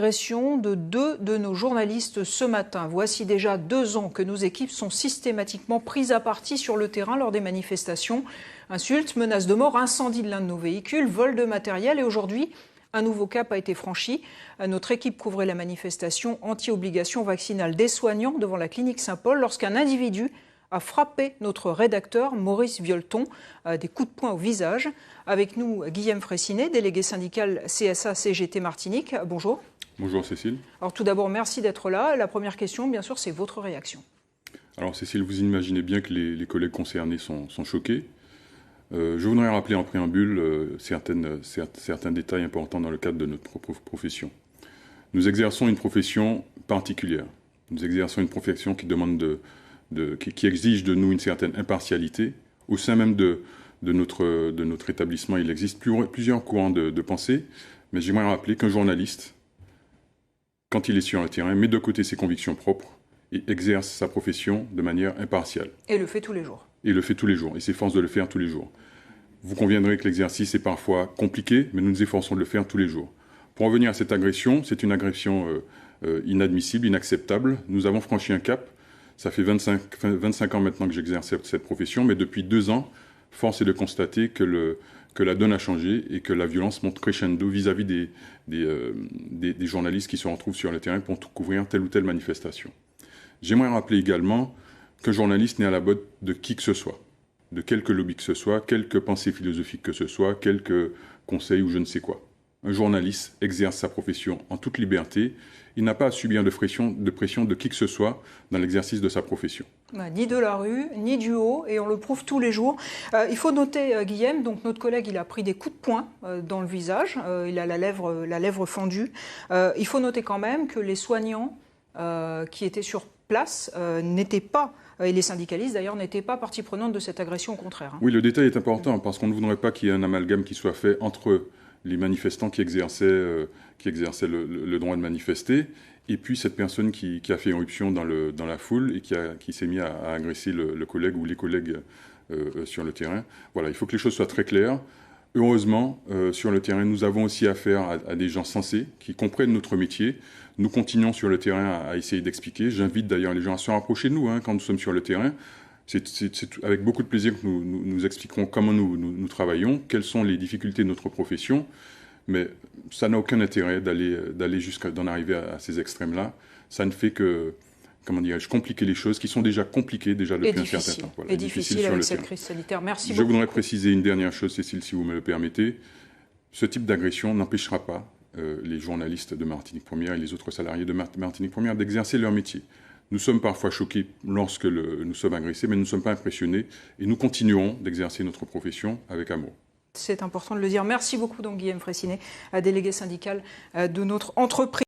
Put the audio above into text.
Agression de 2 de nos journalistes ce matin. Voici déjà 2 ans que nos équipes sont systématiquement prises à partie sur le terrain lors des manifestations. Insultes, menaces de mort, incendie de l'un de nos véhicules, vol de matériel et aujourd'hui, un nouveau cap a été franchi. Notre équipe couvrait la manifestation anti-obligation vaccinale des soignants devant la clinique Saint-Paul lorsqu'un individu a frappé notre rédacteur Maurice Violton des coups de poing au visage. Avec nous, Guillaume Fraissinet, délégué syndical CSA-CGT Martinique. Bonjour. Bonjour Cécile. Alors tout d'abord, merci d'être là. La première question, bien sûr, c'est votre réaction. Alors Cécile, vous imaginez bien que les collègues concernés sont choqués. Je voudrais rappeler en préambule certains détails importants dans le cadre de notre profession. Nous exerçons une profession particulière. Nous exerçons une profession qui demande qui exige de nous une certaine impartialité. Au sein même de notre établissement, il existe plusieurs courants de pensée, mais j'aimerais rappeler qu'un journaliste, quand il est sur le terrain, met de côté ses convictions propres et exerce sa profession de manière impartiale. Et le fait tous les jours. Et le fait tous les jours, et s'efforce de le faire tous les jours. Vous conviendrez que l'exercice est parfois compliqué, mais nous nous efforçons de le faire tous les jours. Pour en venir à cette agression, c'est une agression inadmissible, inacceptable. Nous avons franchi un cap. Ça fait 25 ans maintenant que j'exerce cette profession, mais depuis 2 ans, force est de constater que la donne a changé et que la violence monte crescendo vis-à-vis des journalistes qui se retrouvent sur le terrain pour couvrir telle ou telle manifestation. J'aimerais rappeler également qu'un journaliste n'est à la botte de qui que ce soit, de quelque lobby que ce soit, quelque pensée philosophique que ce soit, quelque conseil ou je ne sais quoi. Un journaliste exerce sa profession en toute liberté. Il n'a pas à subir de pression de qui que ce soit dans l'exercice de sa profession. Ni de la rue, ni du haut, et on le prouve tous les jours. Il faut noter, Guillaume, donc notre collègue, il a pris des coups de poing dans le visage, il a la lèvre fendue. Il faut noter quand même que les soignants qui étaient sur place n'étaient pas, et les syndicalistes d'ailleurs, n'étaient pas partie prenante de cette agression, au contraire. Oui, le détail est important, parce qu'on ne voudrait pas qu'il y ait un amalgame qui soit fait entre les manifestants qui exerçaient le droit de manifester, et puis cette personne qui a fait irruption dans la foule et qui s'est mis à agresser le collègue ou les collègues sur le terrain. Voilà, il faut que les choses soient très claires. Heureusement, sur le terrain, nous avons aussi affaire à des gens sensés qui comprennent notre métier. Nous continuons sur le terrain à essayer d'expliquer. J'invite d'ailleurs les gens à se rapprocher de nous quand nous sommes sur le terrain. C'est avec beaucoup de plaisir que nous expliquerons comment nous travaillons, quelles sont les difficultés de notre profession, mais ça n'a aucun intérêt d'aller d'en arriver à ces extrêmes-là. Ça ne fait que, comment dirais-je, compliquer les choses qui sont déjà compliquées depuis un certain temps. Voilà, et difficile avec cette crise sanitaire. Merci beaucoup. Je voudrais préciser une dernière chose, Cécile, si vous me le permettez. Ce type d'agression n'empêchera pas les journalistes de Martinique Première et les autres salariés de Martinique Première d'exercer leur métier. Nous sommes parfois choqués lorsque nous sommes agressés, mais nous ne sommes pas impressionnés et nous continuerons d'exercer notre profession avec amour. C'est important de le dire. Merci beaucoup, donc, Guillaume Fraissinet, délégué syndical de notre entreprise.